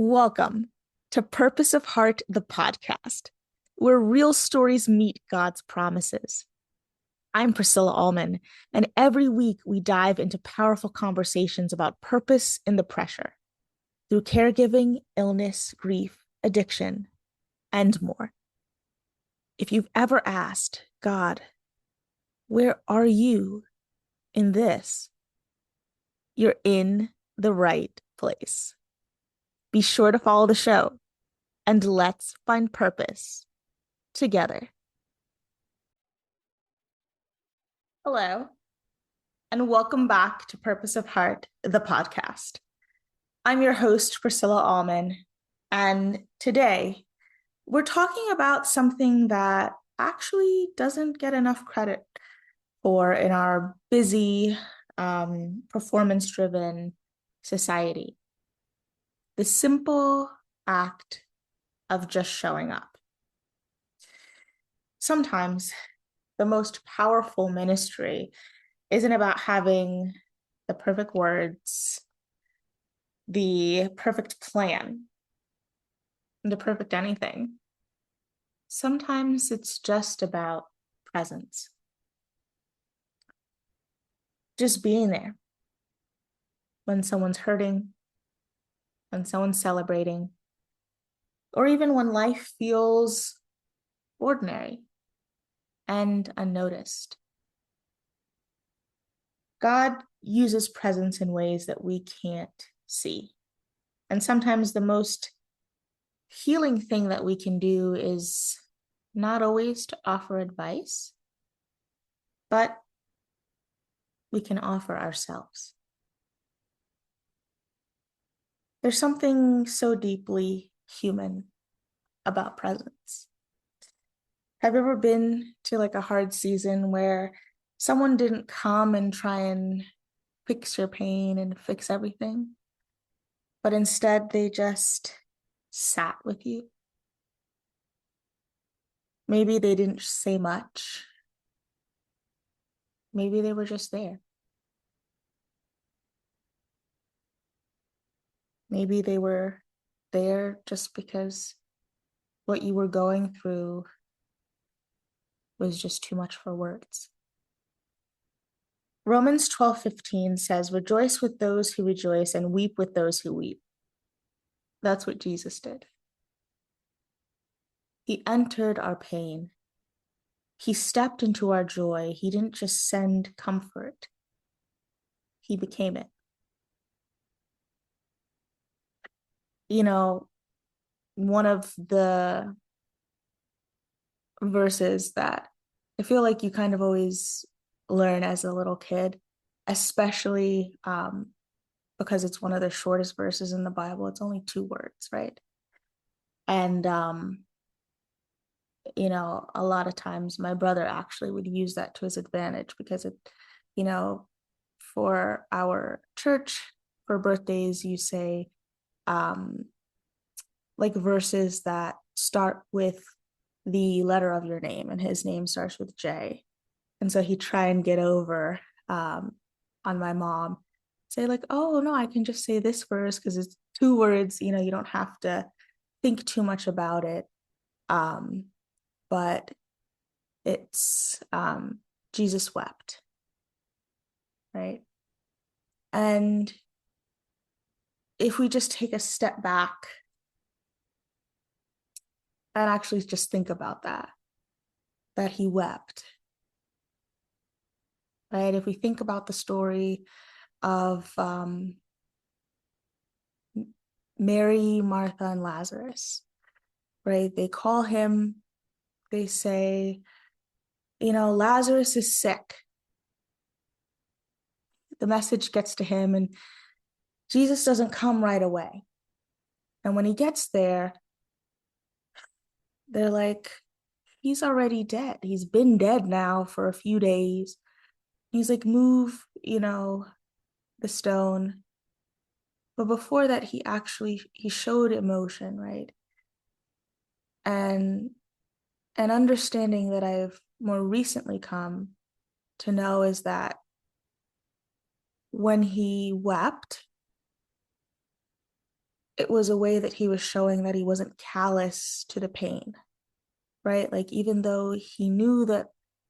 Welcome to Purpose of Heart, the podcast, where real stories meet God's promises. I'm Priscilla Allman, and every week we dive into powerful conversations about purpose in the pressure through caregiving, illness, grief, addiction, and more. If you've ever asked, God, where are you in this? You're in the right place. Be sure to follow the show, and let's find purpose together. Hello, and welcome back to Purpose of Heart, the podcast. I'm your host, Priscilla Allman, and today we're talking about something that actually doesn't get enough credit for in our busy, performance-driven society. The simple act of just showing up. Sometimes the most powerful ministry isn't about having the perfect words, the perfect plan, the perfect anything. Sometimes it's just about presence. Just being there when someone's hurting, when someone's celebrating, or even when life feels ordinary and unnoticed. God uses presence in ways that we can't see. And sometimes the most healing thing that we can do is not always to offer advice, but we can offer ourselves. There's something so deeply human about presence. Have you ever been to like a hard season where someone didn't come and try and fix your pain and fix everything, but instead they just sat with you? Maybe they didn't say much. Maybe they were just there. Maybe they were there just because what you were going through was just too much for words. Romans 12:15 says, "Rejoice with those who rejoice and weep with those who weep." That's what Jesus did. He entered our pain. He stepped into our joy. He didn't just send comfort. He became it. You know, one of the verses that I feel like you kind of always learn as a little kid, especially because it's one of the shortest verses in the Bible. It's only 2 words, right? And a lot of times my brother actually would use that to his advantage because you know, for our church, for birthdays, you say like verses that start with the letter of your name, and his name starts with J. And so he'd try and get over on my mom, say like, oh no, I can just say this verse because it's 2 words, you don't have to think too much about it. But it's Jesus wept, right? And if we just take a step back and actually just think about that he wept, right? If we think about the story of Mary, Martha, and Lazarus, right? They call him, they say, Lazarus is sick. The message gets to him, and Jesus doesn't come right away. And when he gets there, they're like, he's already dead. He's been dead now for a few days. He's like, move, the stone. But before that, he showed emotion, right? And an understanding that I've more recently come to know is that when he wept, it was a way that he was showing that he wasn't callous to the pain, right? Like, even though he knew that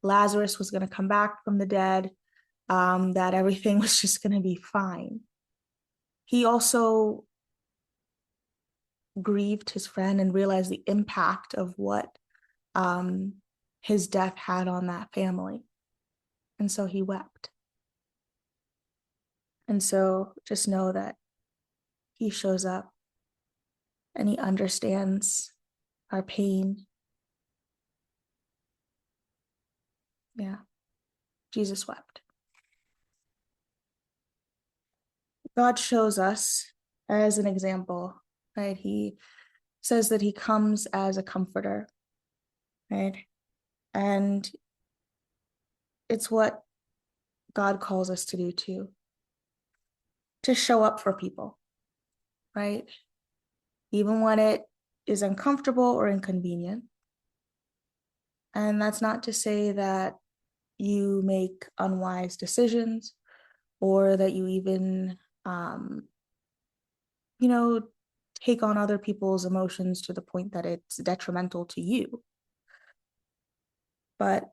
Lazarus was going to come back from the dead, that everything was just going to be fine, he also grieved his friend and realized the impact of what his death had on that family. And so he wept. And so just know that he shows up and he understands our pain. Yeah, Jesus wept. God shows us as an example, right? He says that he comes as a comforter, right? And it's what God calls us to do too, to show up for people, right? Even when it is uncomfortable or inconvenient. And that's not to say that you make unwise decisions or that you even, you know, take on other people's emotions to the point that it's detrimental to you. But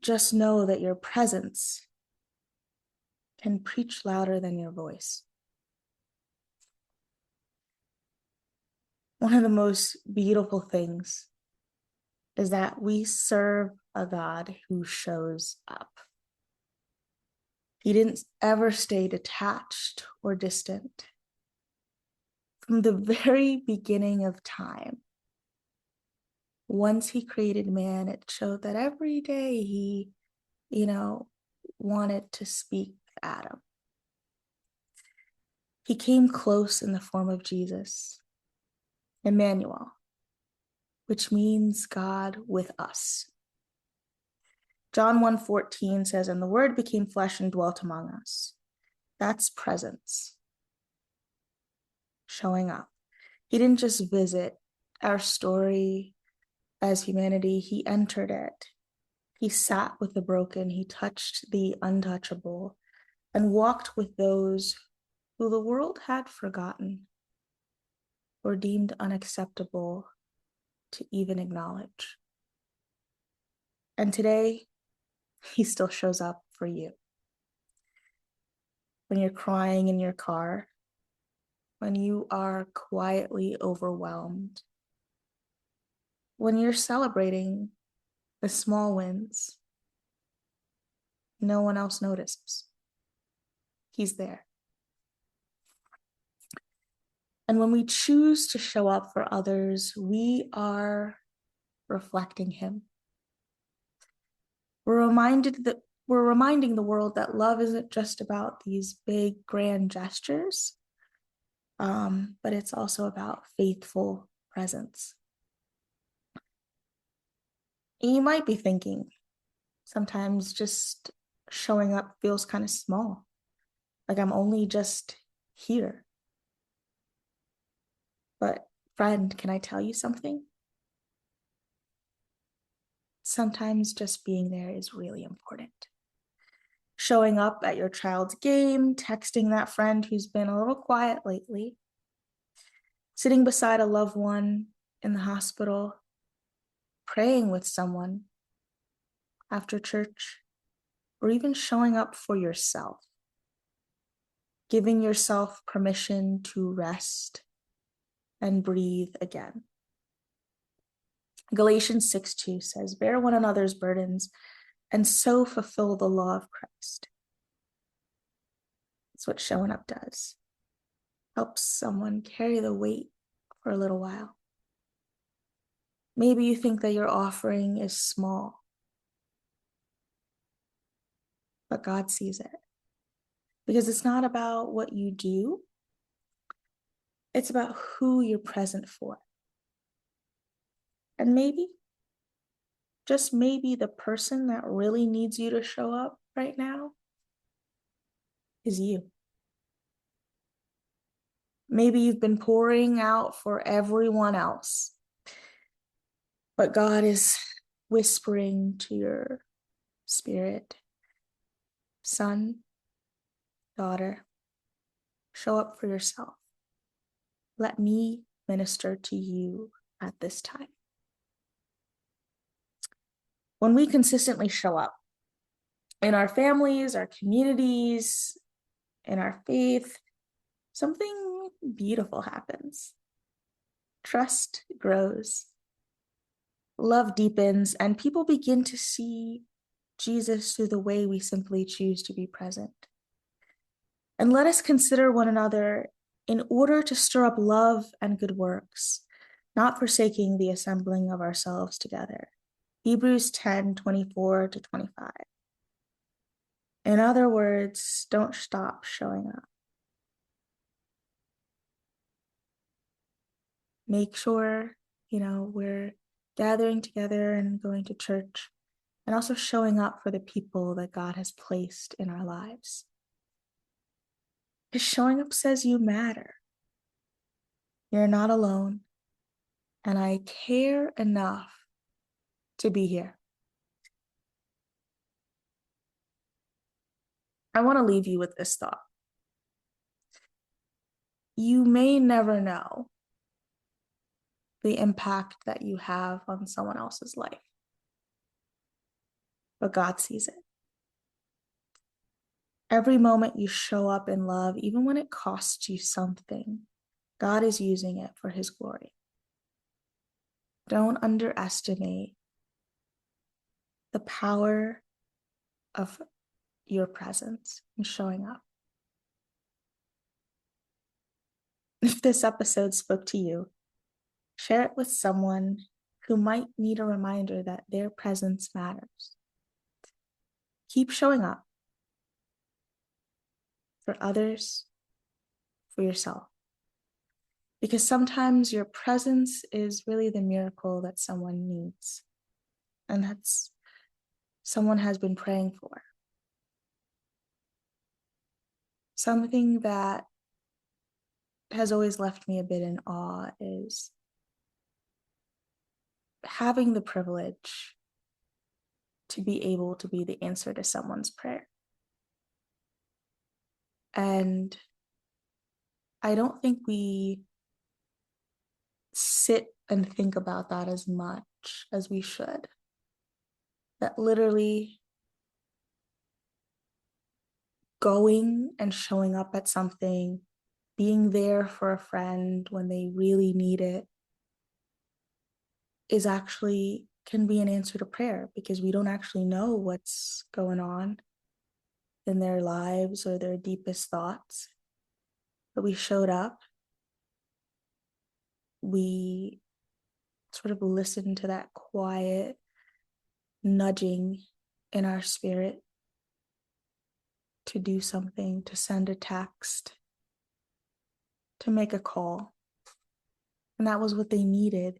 just know that your presence can preach louder than your voice. One of the most beautiful things is that we serve a God who shows up. He didn't ever stay detached or distant. From the very beginning of time, once he created man, it showed that every day he, wanted to speak to Adam. He came close in the form of Jesus, Emmanuel, which means God with us. John 1:14 says, "And the word became flesh and dwelt among us." That's presence, showing up. He didn't just visit our story as humanity, he entered it. He sat with the broken, he touched the untouchable, and walked with those who the world had forgotten or deemed unacceptable to even acknowledge. And today, he still shows up for you. When you're crying in your car, when you are quietly overwhelmed, when you're celebrating the small wins, no one else notices. He's there. And when we choose to show up for others, we are reflecting him. We're reminding the world that love isn't just about these big, grand gestures, but it's also about faithful presence. And you might be thinking, sometimes just showing up feels kind of small, like I'm only just here. But friend, can I tell you something? Sometimes just being there is really important. Showing up at your child's game, texting that friend who's been a little quiet lately, sitting beside a loved one in the hospital, praying with someone after church, or even showing up for yourself, giving yourself permission to rest and breathe again. Galatians 6:2 says, "Bear one another's burdens and so fulfill the law of Christ." That's what showing up does. Helps someone carry the weight for a little while. Maybe you think that your offering is small, but God sees it. Because it's not about what you do, it's about who you're present for. And maybe, just maybe, the person that really needs you to show up right now is you. Maybe you've been pouring out for everyone else, but God is whispering to your spirit, son, daughter, show up for yourself. let me minister to you at this time. When we consistently show up in our families, our communities, in our faith, something beautiful happens. Trust grows, love deepens, and people begin to see Jesus through the way we simply choose to be present. And let us consider one another in order to stir up love and good works, not forsaking the assembling of ourselves together. Hebrews 10:24-25. In other words, don't stop showing up. Make sure, we're gathering together and going to church, and also showing up for the people that God has placed in our lives. Because showing up says you matter. You're not alone. And I care enough to be here. I want to leave you with this thought. You may never know the impact that you have on someone else's life, but God sees it. Every moment you show up in love, even when it costs you something, God is using it for his glory. Don't underestimate the power of your presence and showing up. If this episode spoke to you, share it with someone who might need a reminder that their presence matters. Keep showing up for others, for yourself. Because sometimes your presence is really the miracle that someone needs, and that's someone has been praying for. Something that has always left me a bit in awe is having the privilege to be able to be the answer to someone's prayer. And I don't think we sit and think about that as much as we should. That literally going and showing up at something, being there for a friend when they really need it, can be an answer to prayer, because we don't actually know what's going on in their lives or their deepest thoughts. But we showed up, we sort of listened to that quiet nudging in our spirit to do something, to send a text, to make a call. And that was what they needed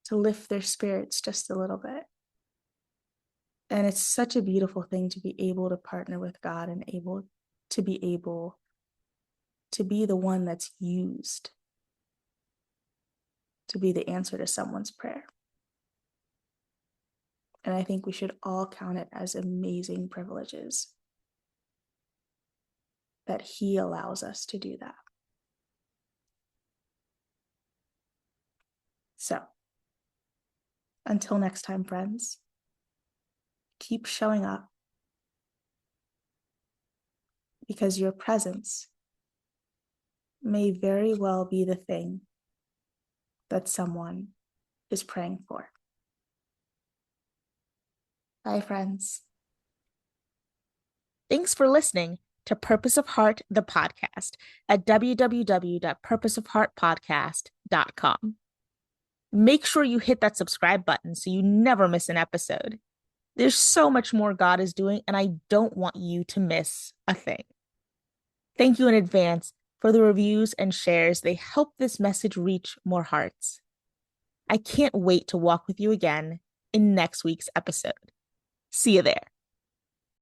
to lift their spirits just a little bit. And it's such a beautiful thing to be able to partner with God and able to be the one that's used to be the answer to someone's prayer. And I think we should all count it as amazing privileges that he allows us to do that. So, until next time, friends, keep showing up, because your presence may very well be the thing that someone is praying for. Bye, friends. Thanks for listening to Purpose of Heart, the podcast, at www.purposeofheartpodcast.com. Make sure you hit that subscribe button so you never miss an episode. There's so much more God is doing, and I don't want you to miss a thing. Thank you in advance for the reviews and shares. They help this message reach more hearts. I can't wait to walk with you again in next week's episode. See you there.